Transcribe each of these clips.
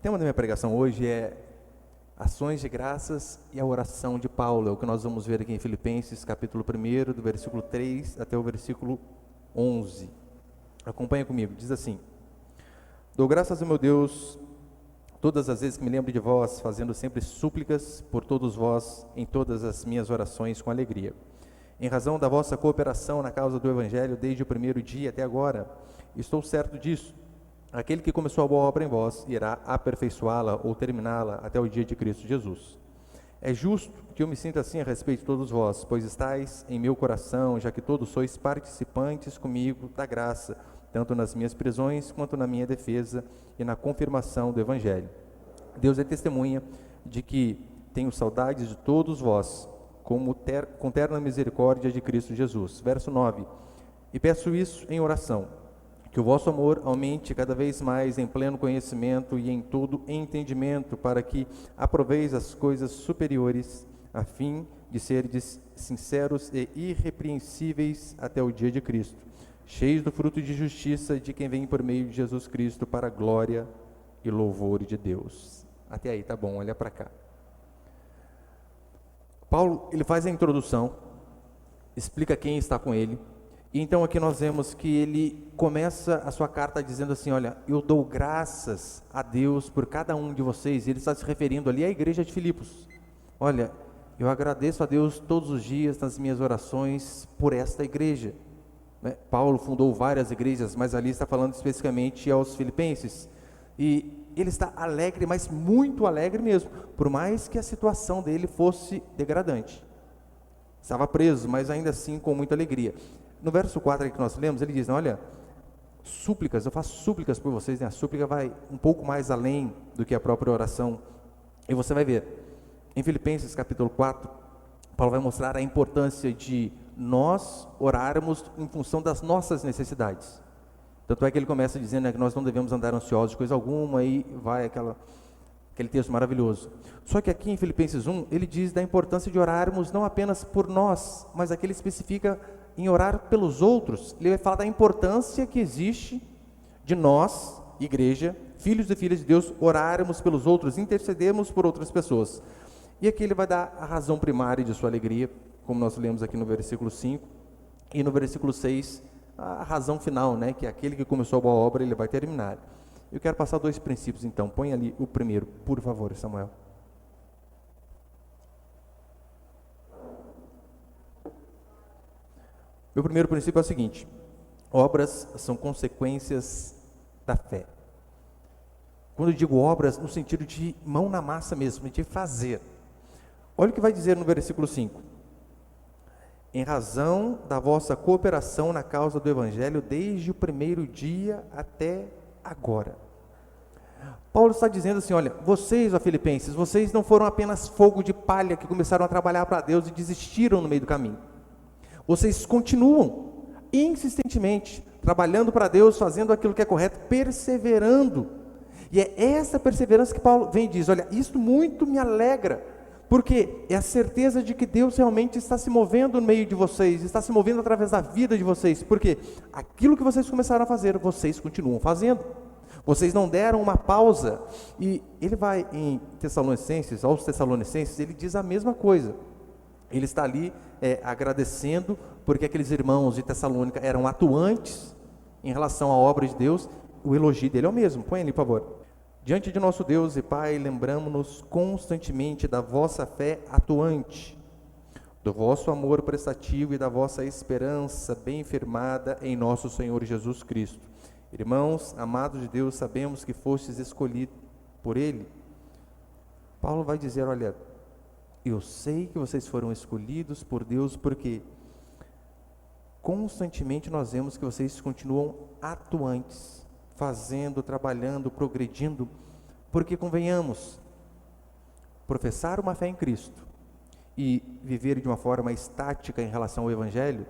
tema da minha pregação hoje é ações de graças e a oração de Paulo. É o que nós vamos ver aqui em Filipenses, capítulo 1, do versículo 3 até o versículo 11. Acompanha comigo, diz assim: Dou graças ao meu Deus todas as vezes que me lembro de vós, fazendo sempre súplicas por todos vós em todas as minhas orações com alegria, em razão da vossa cooperação na causa do Evangelho desde o primeiro dia até agora. Estou certo disso. Aquele que começou a boa obra em vós irá aperfeiçoá-la ou terminá-la até o dia de Cristo Jesus. É justo que eu me sinta assim a respeito de todos vós, pois estáis em meu coração, já que todos sois participantes comigo da graça, tanto nas minhas prisões quanto na minha defesa e na confirmação do Evangelho. Deus é testemunha de que tenho saudades de todos vós, com terna misericórdia de Cristo Jesus. Verso 9. E peço isso em oração, que o vosso amor aumente cada vez mais em pleno conhecimento e em todo entendimento, para que aproveis as coisas superiores, a fim de seres sinceros e irrepreensíveis até o dia de Cristo, cheios do fruto de justiça de quem vem por meio de Jesus Cristo, para a glória e louvor de Deus. Até aí, tá bom, olha para cá. Paulo, ele faz a introdução, explica quem está com ele, e então aqui nós vemos que ele começa a sua carta dizendo assim: olha, eu dou graças a Deus por cada um de vocês. Ele está se referindo ali à igreja de Filipos. Olha, eu agradeço a Deus todos os dias nas minhas orações por esta igreja. Paulo fundou várias igrejas, mas ali está falando especificamente aos filipenses. E ele está alegre, mas muito alegre mesmo, por mais que a situação dele fosse degradante. Estava preso, mas ainda assim com muita alegria. No verso 4 que nós lemos, ele diz: olha, súplicas, eu faço súplicas por vocês, né? A súplica vai um pouco mais além do que a própria oração. E você vai ver, em Filipenses capítulo 4, Paulo vai mostrar a importância de nós orarmos em função das nossas necessidades. Tanto é que ele começa dizendo, né, que nós não devemos andar ansiosos de coisa alguma, e vai aquele texto maravilhoso. Só que aqui em Filipenses 1, ele diz da importância de orarmos não apenas por nós, mas aqui ele especifica em orar pelos outros. Ele vai falar da importância que existe de nós, igreja, filhos e filhas de Deus, orarmos pelos outros, intercedermos por outras pessoas. E aqui ele vai dar a razão primária de sua alegria, como nós lemos aqui no versículo 5, e no versículo 6, a razão final, né, que é aquele que começou a boa obra, ele vai terminar. Eu quero passar 2 princípios então. Põe ali o primeiro, por favor, Samuel. Meu primeiro princípio é o seguinte: obras são consequências da fé. Quando eu digo obras, no sentido de mão na massa mesmo, de fazer. Olha o que vai dizer no versículo 5. Em razão da vossa cooperação na causa do Evangelho desde o primeiro dia até agora. Paulo está dizendo assim: olha, vocês, ó filipenses, vocês não foram apenas fogo de palha que começaram a trabalhar para Deus e desistiram no meio do caminho. Vocês continuam insistentemente trabalhando para Deus, fazendo aquilo que é correto, perseverando. E é essa perseverança que Paulo vem e diz: olha, isso muito me alegra, porque é a certeza de que Deus realmente está se movendo no meio de vocês, está se movendo através da vida de vocês, porque aquilo que vocês começaram a fazer, vocês continuam fazendo. Vocês não deram uma pausa. E ele vai em Tessalonicenses, aos Tessalonicenses, ele diz a mesma coisa. Ele está ali agradecendo, porque aqueles irmãos de Tessalônica eram atuantes em relação à obra de Deus. O elogio dele é o mesmo. Põe ali, por favor. Diante de nosso Deus e Pai, lembramo-nos constantemente da vossa fé atuante, do vosso amor prestativo e da vossa esperança bem firmada em nosso Senhor Jesus Cristo. Irmãos, amados de Deus, sabemos que fostes escolhidos por Ele. Paulo vai dizer: olha, eu sei que vocês foram escolhidos por Deus, porque constantemente nós vemos que vocês continuam atuantes, fazendo, trabalhando, progredindo, porque convenhamos, professar uma fé em Cristo e viver de uma forma estática em relação ao Evangelho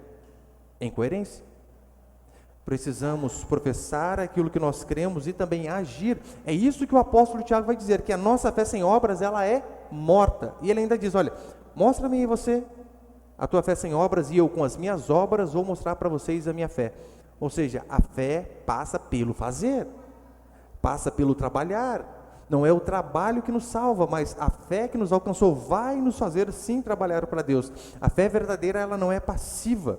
é incoerência. Precisamos professar aquilo que nós cremos e também agir. É isso que o apóstolo Tiago vai dizer, que a nossa fé sem obras, ela é morta. E ele ainda diz: olha, mostra-me aí você a tua fé sem obras, e eu com as minhas obras vou mostrar para vocês a minha fé. Ou seja, a fé passa pelo fazer, passa pelo trabalhar, Não é o trabalho que nos salva, mas a fé que nos alcançou vai nos fazer sim trabalhar para Deus. A fé verdadeira, ela não é passiva.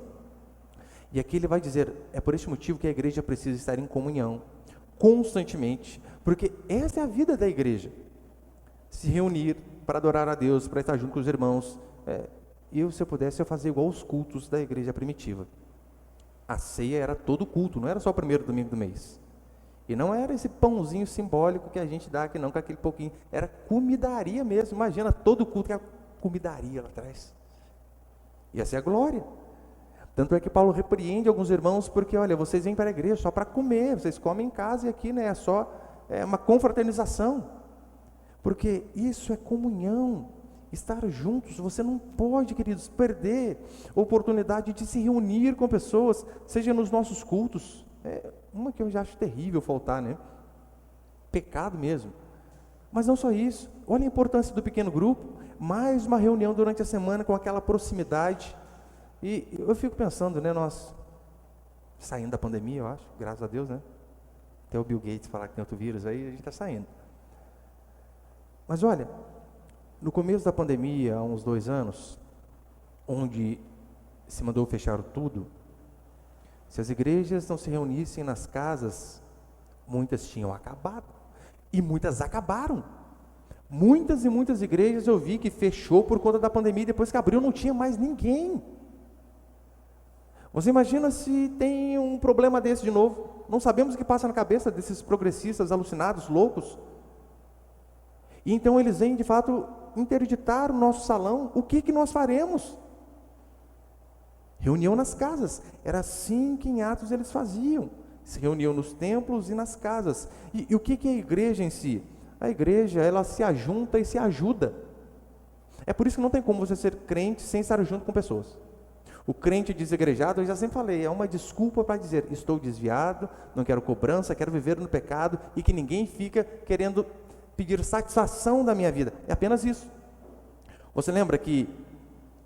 E aqui ele vai dizer, é por este motivo que a igreja precisa estar em comunhão, constantemente, porque essa é a vida da igreja. Se reunir para adorar a Deus, para estar junto com os irmãos. Se eu pudesse, eu fazia igual os cultos da igreja primitiva. A ceia era todo culto, não era só o primeiro domingo do mês. E não era esse pãozinho simbólico que a gente dá aqui não, com aquele pouquinho. Era comidaria mesmo. Imagina todo culto que era comidaria lá atrás. E essa é a glória. Tanto é que Paulo repreende alguns irmãos porque, olha, vocês vêm para a igreja só para comer, vocês comem em casa e aqui, né, é uma confraternização. Porque isso é comunhão, estar juntos. Você não pode, queridos, perder a oportunidade de se reunir com pessoas, seja nos nossos cultos. Uma que eu já acho terrível faltar, né? Pecado mesmo. Mas não só isso, olha a importância do pequeno grupo, mais uma reunião durante a semana com aquela proximidade. E eu fico pensando, né, nós saindo da pandemia, eu acho, graças a Deus, né? Até o Bill Gates falar que tem outro vírus aí, a gente está saindo. Mas olha, no começo da pandemia, há uns 2 anos, onde se mandou fechar tudo, se as igrejas não se reunissem nas casas, muitas tinham acabado. E muitas acabaram. Muitas e muitas igrejas eu vi que fechou por conta da pandemia, e depois que abriu não tinha mais ninguém. Você imagina se tem um problema desse de novo? Não sabemos o que passa na cabeça desses progressistas alucinados, loucos. E então eles vêm de fato interditar o nosso salão. O que nós faremos? Reunião nas casas. Era assim que em Atos eles faziam. Se reuniam nos templos e nas casas. E o que é a igreja em si? A igreja, ela se ajunta e se ajuda. É por isso que não tem como você ser crente sem estar junto com pessoas. O crente desigrejado, eu já sempre falei, é uma desculpa para dizer, estou desviado, não quero cobrança, quero viver no pecado, e que ninguém fica querendo pedir satisfação da minha vida. É apenas isso. Você lembra que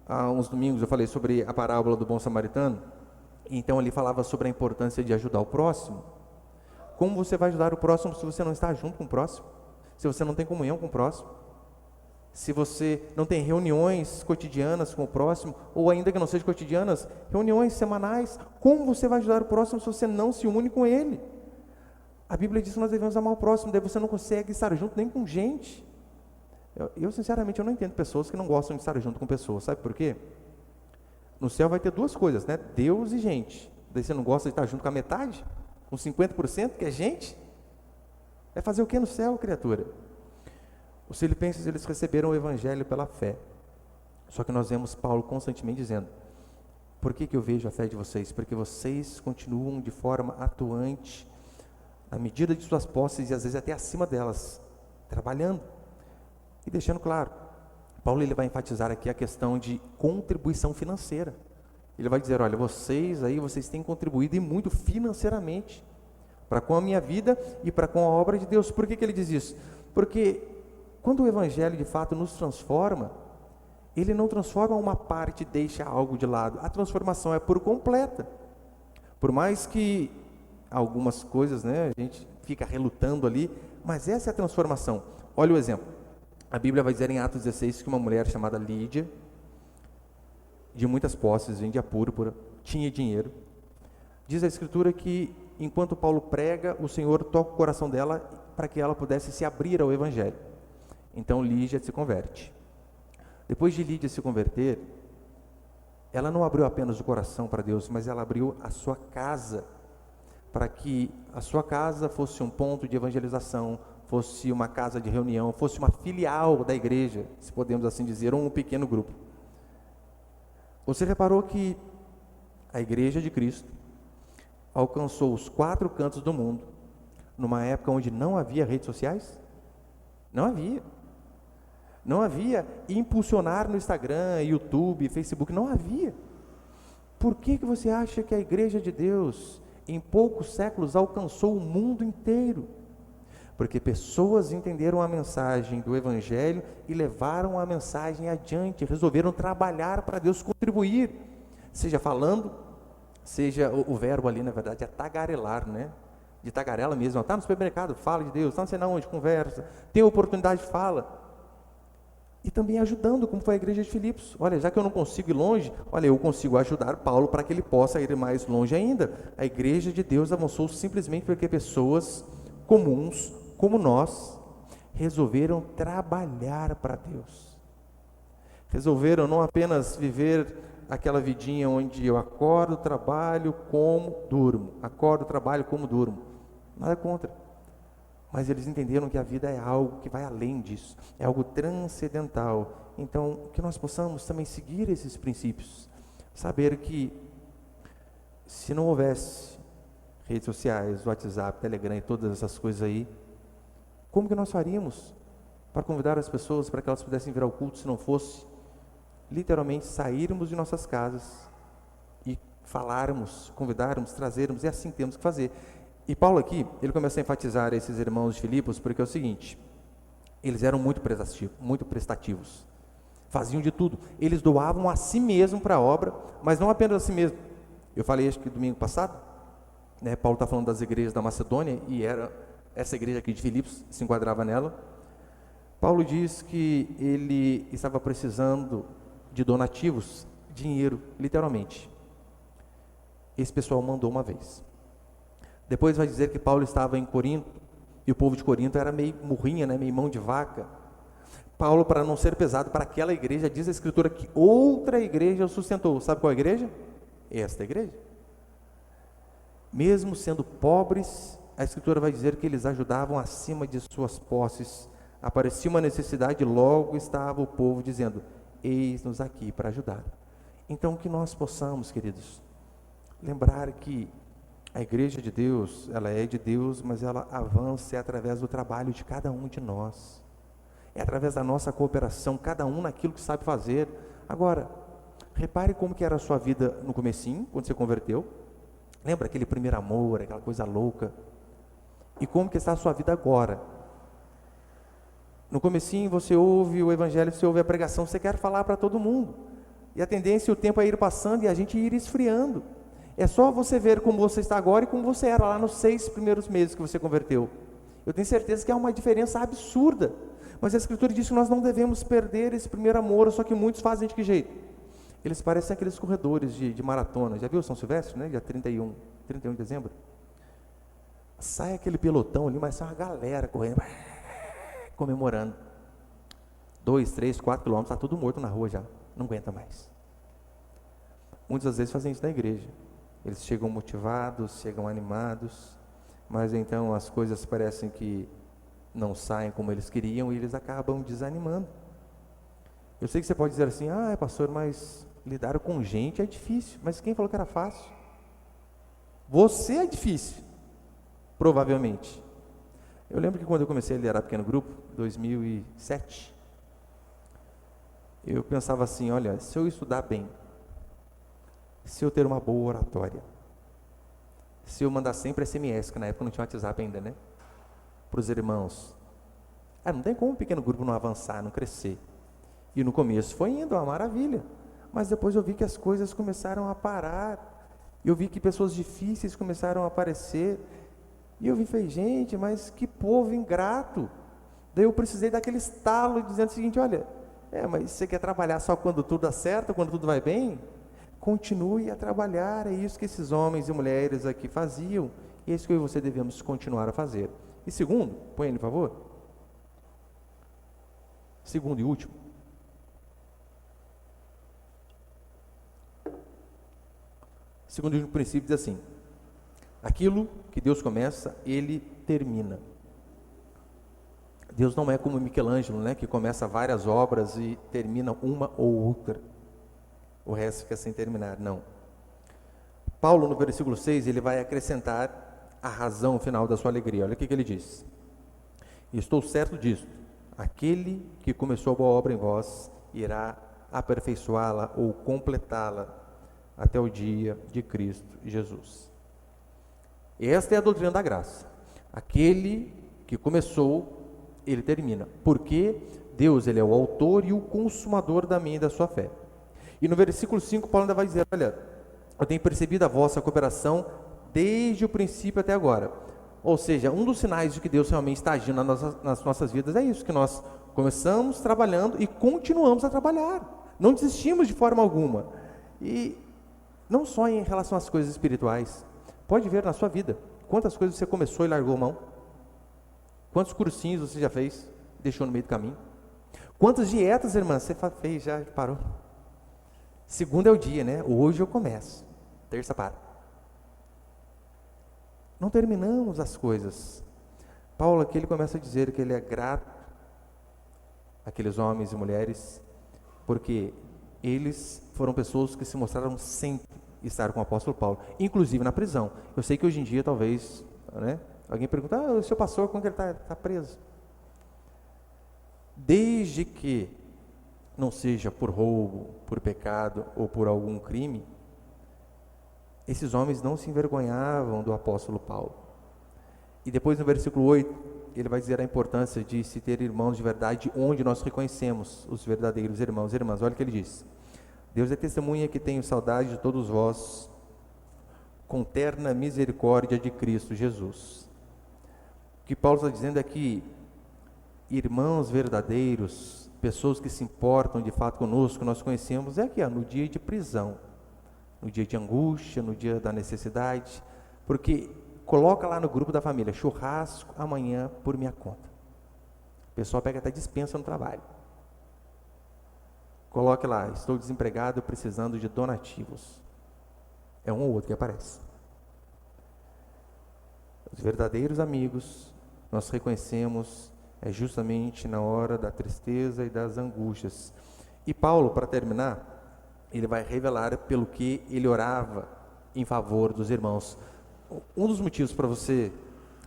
há uns domingos eu falei sobre a parábola do bom samaritano? Então ele falava sobre a importância de ajudar o próximo. Como você vai ajudar o próximo se você não está junto com o próximo? Se você não tem comunhão com o próximo? Se você não tem reuniões cotidianas com o próximo, ou ainda que não sejam cotidianas, reuniões semanais, como você vai ajudar o próximo se você não se une com ele? A Bíblia diz que nós devemos amar o próximo, daí você não consegue estar junto nem com gente. Eu sinceramente, eu não entendo pessoas que não gostam de estar junto com pessoas, sabe por quê? No céu vai ter 2 coisas, né? Deus e gente. Daí você não gosta de estar junto com a metade? Com 50%, que é gente? Vai fazer o que no céu, criatura? Os filipenses, eles receberam o evangelho pela fé. Só que nós vemos Paulo constantemente dizendo, por que eu vejo a fé de vocês? Porque vocês continuam de forma atuante, à medida de suas posses e às vezes até acima delas, trabalhando. E deixando claro, Paulo ele vai enfatizar aqui a questão de contribuição financeira. Ele vai dizer, olha, vocês têm contribuído e muito financeiramente, para com a minha vida e para com a obra de Deus. Por que ele diz isso? Porque quando o evangelho de fato nos transforma, ele não transforma uma parte e deixa algo de lado. A transformação é por completa. Por mais que algumas coisas, né, a gente fica relutando ali, mas essa é a transformação. Olha o exemplo. A Bíblia vai dizer em Atos 16 que uma mulher chamada Lídia, de muitas posses, vendia púrpura, tinha dinheiro. Diz a Escritura que enquanto Paulo prega, o Senhor toca o coração dela para que ela pudesse se abrir ao evangelho. Então Lídia se converte. Depois de Lídia se converter, ela não abriu apenas o coração para Deus, mas ela abriu a sua casa, para que a sua casa fosse um ponto de evangelização, fosse uma casa de reunião, fosse uma filial da igreja, se podemos assim dizer, ou um pequeno grupo. Você reparou que a igreja de Cristo alcançou os 4 cantos do mundo, numa época onde não havia redes sociais? Não havia. Não havia impulsionar no Instagram, YouTube, Facebook, não havia. Por que você acha que a igreja de Deus, em poucos séculos, alcançou o mundo inteiro? Porque pessoas entenderam a mensagem do evangelho e levaram a mensagem adiante, resolveram trabalhar para Deus, contribuir, seja falando, seja o verbo ali, na verdade, é tagarelar, né? de tagarela mesmo, está no supermercado, fala de Deus, está não sei onde, conversa, tem oportunidade, fala. E também ajudando, como foi a igreja de Filipos. Olha, já que eu não consigo ir longe, olha, eu consigo ajudar Paulo para que ele possa ir mais longe ainda. A igreja de Deus avançou simplesmente porque pessoas comuns, como nós, resolveram trabalhar para Deus. Resolveram não apenas viver aquela vidinha onde eu acordo, trabalho, como, durmo. Acordo, trabalho, como, durmo. Nada contra. Mas eles entenderam que a vida é algo que vai além disso, é algo transcendental. Então, que nós possamos também seguir esses princípios, saber que se não houvesse redes sociais, WhatsApp, Telegram e todas essas coisas aí, como que nós faríamos para convidar as pessoas para que elas pudessem vir ao culto se não fosse literalmente sairmos de nossas casas e falarmos, convidarmos, trazermos, é assim que temos que fazer. E Paulo aqui, ele começa a enfatizar esses irmãos de Filipos, porque é o seguinte, eles eram muito prestativos, faziam de tudo, eles doavam a si mesmo para a obra, mas não apenas a si mesmo. Eu falei, acho que domingo passado, né, Paulo está falando das igrejas da Macedônia, e era essa igreja aqui de Filipos, se enquadrava nela. Paulo diz que ele estava precisando de donativos, dinheiro, literalmente. Esse pessoal mandou uma vez. Depois vai dizer que Paulo estava em Corinto, e o povo de Corinto era meio murrinha, né, meio mão de vaca. Paulo, para não ser pesado para aquela igreja, diz a Escritura que outra igreja o sustentou. Sabe qual igreja? Esta igreja. Mesmo sendo pobres, a Escritura vai dizer que eles ajudavam acima de suas posses. Aparecia uma necessidade, logo estava o povo dizendo, eis-nos aqui para ajudar. Então, que nós possamos, queridos, lembrar que a igreja de Deus, ela é de Deus, mas ela avança através do trabalho de cada um de nós. É através da nossa cooperação, cada um naquilo que sabe fazer. Agora, repare como que era a sua vida no comecinho, quando você converteu. Lembra aquele primeiro amor, aquela coisa louca? E como que está a sua vida agora? No comecinho você ouve o evangelho, você ouve a pregação, você quer falar para todo mundo. E a tendência, o tempo é ir passando e a gente ir esfriando. É só você ver como você está agora e como você era lá nos 6 primeiros meses que você converteu. Eu tenho certeza que há uma diferença absurda. Mas a Escritura diz que nós não devemos perder esse primeiro amor, só que muitos fazem de que jeito? Eles parecem aqueles corredores de maratona. Já viu São Silvestre, né? Dia 31 de dezembro. Sai aquele pelotão ali, mas sai uma galera correndo, comemorando. 2, 3, 4 quilômetros, está tudo morto na rua já. Não aguenta mais. Muitas vezes fazem isso na igreja. Eles chegam motivados, chegam animados, mas então as coisas parecem que não saem como eles queriam e eles acabam desanimando. Eu sei que você pode dizer assim, pastor, mas lidar com gente é difícil. Mas quem falou que era fácil? Você é difícil, provavelmente. Eu lembro que quando eu comecei a liderar pequeno grupo, 2007, eu pensava assim, olha, se eu estudar bem, se eu ter uma boa oratória, se eu mandar sempre SMS, que na época não tinha WhatsApp ainda, né? Para os irmãos. Não tem como um pequeno grupo não avançar, não crescer. E no começo foi indo, uma maravilha. Mas depois eu vi que as coisas começaram a parar. Eu vi que pessoas difíceis começaram a aparecer. E eu falei, gente, mas que povo ingrato. Daí eu precisei daquele estalo dizendo o seguinte, olha, mas você quer trabalhar só quando tudo dá certo, quando tudo vai bem? Continue a trabalhar, é isso que esses homens e mulheres aqui faziam, e é isso que eu e você devemos continuar a fazer. E segundo, põe aí, por favor. Segundo e último. Segundo e último princípio diz assim, aquilo que Deus começa, Ele termina. Deus não é como Michelangelo, né, que começa várias obras e termina uma ou outra. O resto fica sem terminar, não. Paulo, no versículo 6, ele vai acrescentar a razão final da sua alegria. Olha o que ele diz. Estou certo disto, aquele que começou a boa obra em vós, irá aperfeiçoá-la ou completá-la até o dia de Cristo Jesus. Esta é a doutrina da graça. Aquele que começou, ele termina. Porque Deus, ele é o autor e o consumador da minha e da sua fé. E no versículo 5, Paulo ainda vai dizer, olha, eu tenho percebido a vossa cooperação desde o princípio até agora, Ou seja, um dos sinais de que Deus realmente está agindo nas nossas vidas é isso, que nós começamos trabalhando e continuamos a trabalhar. Não desistimos de forma alguma. E não só em relação às coisas espirituais. Pode ver na sua vida. Quantas coisas você começou e largou mão? Quantos cursinhos você já fez e deixou no meio do caminho? Quantas dietas, irmã, você fez, já parou? Segunda é o dia, né? Hoje eu começo. Terça para. Não terminamos as coisas. Paulo aqui ele começa a dizer que ele é grato àqueles homens e mulheres, porque eles foram pessoas que se mostraram sempre estar com o apóstolo Paulo, inclusive na prisão. Eu sei que hoje em dia talvez, né, alguém pergunta, o seu pastor, como que ele está preso? Desde que não seja por roubo, por pecado ou por algum crime, esses homens não se envergonhavam do apóstolo Paulo. E depois no versículo 8, ele vai dizer a importância de se ter irmãos de verdade, onde nós reconhecemos os verdadeiros irmãos e irmãs. Olha o que ele diz: Deus é testemunha que tenho saudade de todos vós, com terna misericórdia de Cristo Jesus. O que Paulo está dizendo é que irmãos verdadeiros, pessoas que se importam de fato conosco, nós conhecemos é aqui, no dia de prisão, no dia de angústia, no dia da necessidade, porque coloca lá no grupo da família, churrasco amanhã por minha conta. O pessoal pega até dispensa no trabalho. Coloque lá, estou desempregado, precisando de donativos. É um ou outro que aparece. Os verdadeiros amigos, nós reconhecemos justamente na hora da tristeza e das angústias. E Paulo, para terminar, ele vai revelar pelo que ele orava em favor dos irmãos. Um dos motivos para você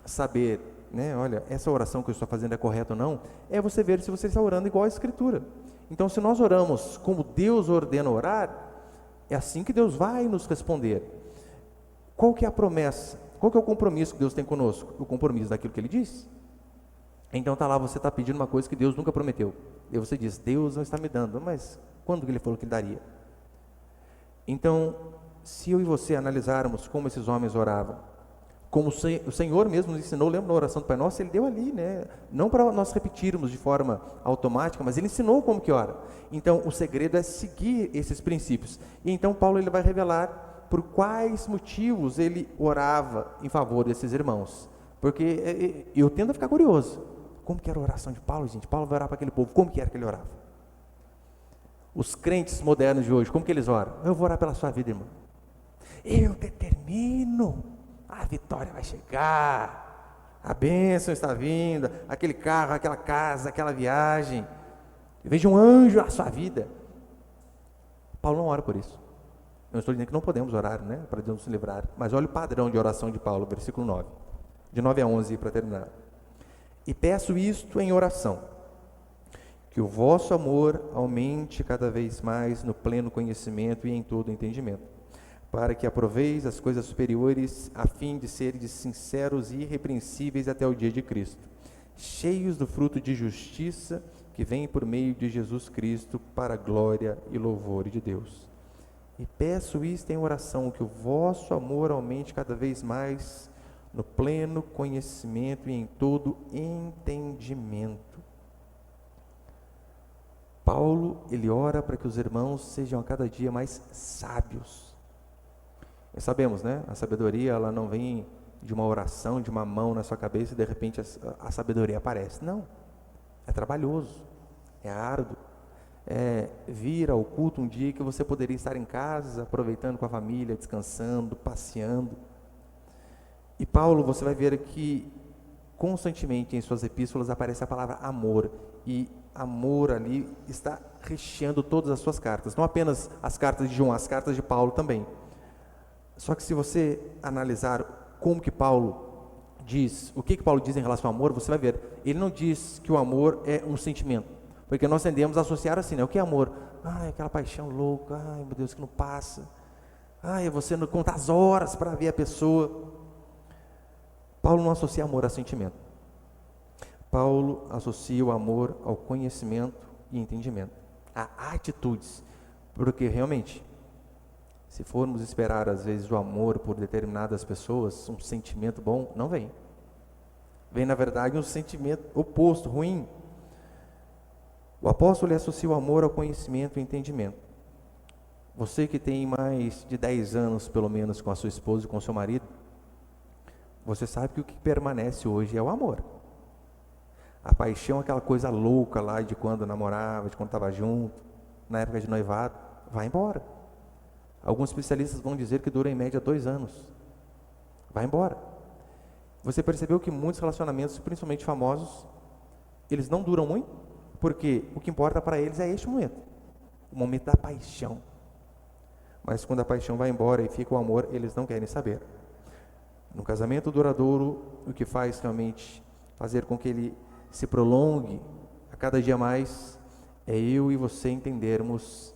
saber, né, olha, essa oração que eu estou fazendo é correta ou não, é você ver se você está orando igual à Escritura. Então, se nós oramos como Deus ordena orar, é assim que Deus vai nos responder. Qual que é a promessa? Qual que é o compromisso que Deus tem conosco? O compromisso daquilo que Ele diz. Então está lá, você está pedindo uma coisa que Deus nunca prometeu. E você diz, Deus não está me dando, mas quando que Ele falou que Ele daria? Então, se eu e você analisarmos como esses homens oravam, como o Senhor mesmo nos ensinou, lembra na oração do Pai Nosso, Ele deu ali, né? Não para nós repetirmos de forma automática, mas Ele ensinou como que ora. Então, o segredo é seguir esses princípios. E então, Paulo ele vai revelar por quais motivos ele orava em favor desses irmãos. Porque eu tendo a ficar curioso. Como que era a oração de Paulo, gente? Paulo vai orar para aquele povo, como que era que ele orava? Os crentes modernos de hoje, como que eles oram? Eu vou orar pela sua vida, irmão. Eu determino, a vitória vai chegar, a bênção está vindo, aquele carro, aquela casa, aquela viagem, veja um anjo na sua vida. Paulo não ora por isso. Eu não estou dizendo que não podemos orar, né, para Deus nos livrar, mas olha o padrão de oração de Paulo, versículo 9, de 9 a 11, para terminar. E peço isto em oração, que o vosso amor aumente cada vez mais no pleno conhecimento e em todo entendimento, para que aproveis as coisas superiores, a fim de seres sinceros e irrepreensíveis até o dia de Cristo, cheios do fruto de justiça que vem por meio de Jesus Cristo, para a glória e louvor de Deus. E peço isto em oração, que o vosso amor aumente cada vez mais no pleno conhecimento e em todo entendimento. Paulo, ele ora para que os irmãos sejam a cada dia mais sábios. Nós sabemos, né? A sabedoria, ela não vem de uma oração, de uma mão na sua cabeça e de repente a sabedoria aparece. Não. É trabalhoso, é árduo. É vir ao culto um dia que você poderia estar em casa, aproveitando com a família, descansando, passeando. E Paulo, você vai ver que constantemente em suas epístolas aparece a palavra amor, e amor ali está recheando todas as suas cartas, não apenas as cartas de João, as cartas de Paulo também. Só que se você analisar como que Paulo diz, o que Paulo diz em relação ao amor, você vai ver, ele não diz que o amor é um sentimento, porque nós tendemos a associar assim, né? O que é amor? Ai, aquela paixão louca, ai meu Deus, que não passa, ai, você não conta as horas para ver a pessoa. Paulo não associa amor a sentimento. Paulo associa o amor ao conhecimento e entendimento, a atitudes, porque realmente, se formos esperar às vezes o amor por determinadas pessoas, um sentimento bom, não vem. vem na verdade um sentimento oposto, ruim. O apóstolo lhe associa o amor ao conhecimento e entendimento. Você que tem mais de 10 anos, pelo menos, com a sua esposa e com o seu marido, você sabe que o que permanece hoje é o amor. A paixão, aquela coisa louca lá de quando namorava, de quando estava junto, na época de noivado, vai embora. Alguns especialistas vão dizer que dura em média 2 anos. Vai embora. Você percebeu que muitos relacionamentos, principalmente famosos, eles não duram muito? Porque o que importa para eles é este momento, o momento da paixão. Mas quando a paixão vai embora e fica o amor, eles não querem saber. No casamento duradouro, o que faz realmente fazer com que ele se prolongue a cada dia mais, é eu e você entendermos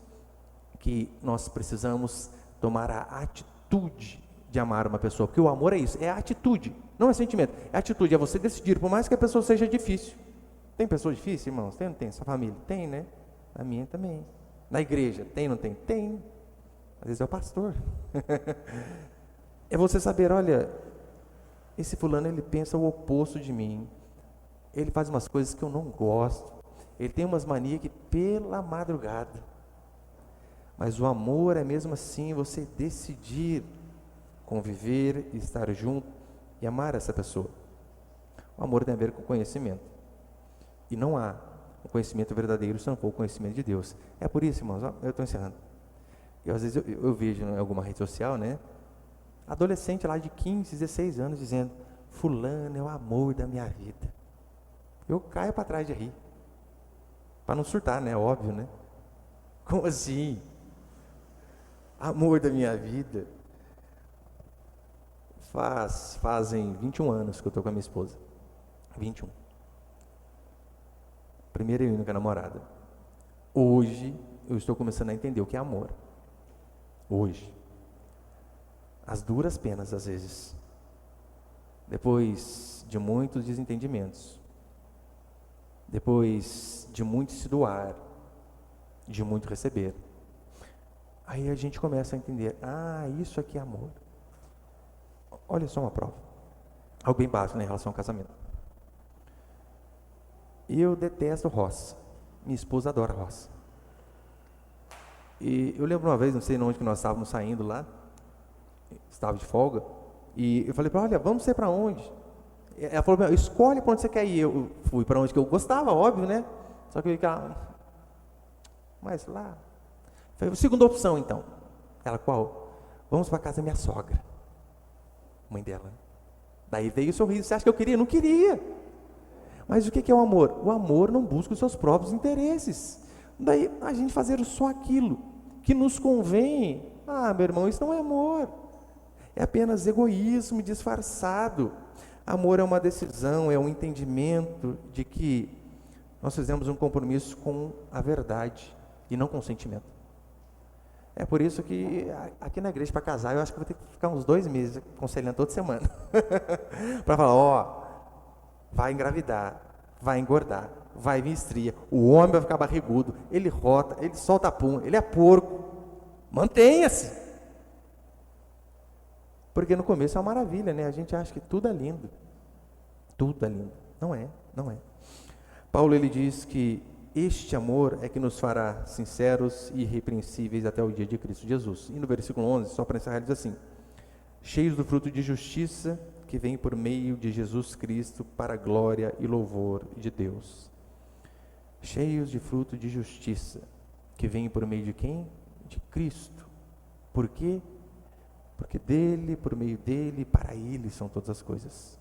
que nós precisamos tomar a atitude de amar uma pessoa, porque o amor é isso, é a atitude, não é sentimento, é atitude, é você decidir, por mais que a pessoa seja difícil. Tem pessoa difícil, irmãos? Tem ou não tem? Sua família? Tem, né? A minha também. Na igreja? Tem ou não tem? Tem. Às vezes é o pastor. É você saber, olha, esse fulano, ele pensa o oposto de mim. Ele faz umas coisas que eu não gosto. Ele tem umas manias que pela madrugada. Mas o amor é mesmo assim, você decidir conviver, estar junto e amar essa pessoa. O amor tem a ver com conhecimento. E não há um conhecimento verdadeiro se não for o conhecimento de Deus. É por isso, irmãos, eu estou encerrando. Às vezes eu vejo em alguma rede social, né? Adolescente lá de 15, 16 anos dizendo, fulano é o amor da minha vida. Eu caio para trás de rir. Para não surtar, né? Óbvio, né? Como assim? Amor da minha vida. Fazem 21 anos que eu estou com a minha esposa. 21. Primeira e única namorada. Hoje eu estou começando a entender o que é amor. Hoje. As duras penas, às vezes. Depois de muitos desentendimentos. Depois de muito se doar. De muito receber. Aí a gente começa a entender, isso aqui é amor. Olha só uma prova. Algo bem básico, né, em relação ao casamento. Eu detesto roça. Minha esposa adora roça. E eu lembro uma vez, não sei onde que nós estávamos saindo lá, estava de folga, e eu falei para ela, olha, vamos sair para onde? Ela falou, escolhe para onde você quer ir. Eu fui para onde que eu gostava, óbvio, né? Só que eu ficava, mas lá. Falei, segunda opção então. Ela, qual? Vamos para a casa da minha sogra. Mãe dela. Daí veio o sorriso. Você acha que eu queria? Não queria. Mas o que é o amor? O amor não busca os seus próprios interesses. Daí a gente fazer só aquilo que nos convém. Meu irmão, isso não é amor. É apenas egoísmo disfarçado. Amor é uma decisão, é um entendimento de que nós fizemos um compromisso com a verdade e não com o sentimento. É por isso que aqui na igreja para casar, eu acho que vou ter que ficar uns 2 meses aconselhando toda semana. Para falar, vai engravidar, vai engordar, vai vir estria, o homem vai ficar barrigudo, ele rota, ele solta pum, ele é porco. Mantenha-se. Porque no começo é uma maravilha, né? A gente acha que tudo é lindo. Tudo é lindo. Não é, não é. Paulo, ele diz que este amor é que nos fará sinceros e irrepreensíveis até o dia de Cristo Jesus. E no versículo 11, só para encerrar, ele diz assim, cheios do fruto de justiça que vem por meio de Jesus Cristo para a glória e louvor de Deus. Cheios de fruto de justiça que vem por meio de quem? De Cristo. Por quê? Porque dele, por meio dele, para ele são todas as coisas.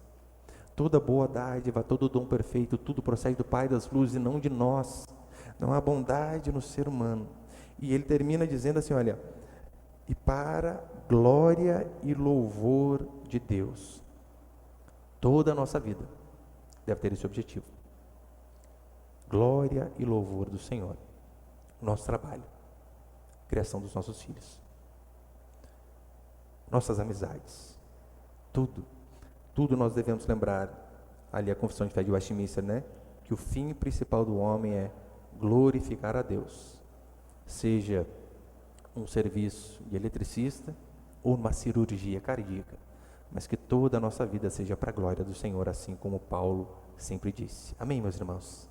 Toda boa dádiva, todo dom perfeito, tudo procede do Pai das luzes e não de nós. Não há bondade no ser humano. E ele termina dizendo assim, olha, e para glória e louvor de Deus. Toda a nossa vida deve ter esse objetivo. Glória e louvor do Senhor. Nosso trabalho, criação dos nossos filhos, nossas amizades, tudo nós devemos lembrar, ali a confissão de fé de Westminster, né? Que o fim principal do homem é glorificar a Deus, seja um serviço de eletricista ou uma cirurgia cardíaca. mas que toda a nossa vida seja para a glória do Senhor, assim como Paulo sempre disse. Amém, meus irmãos?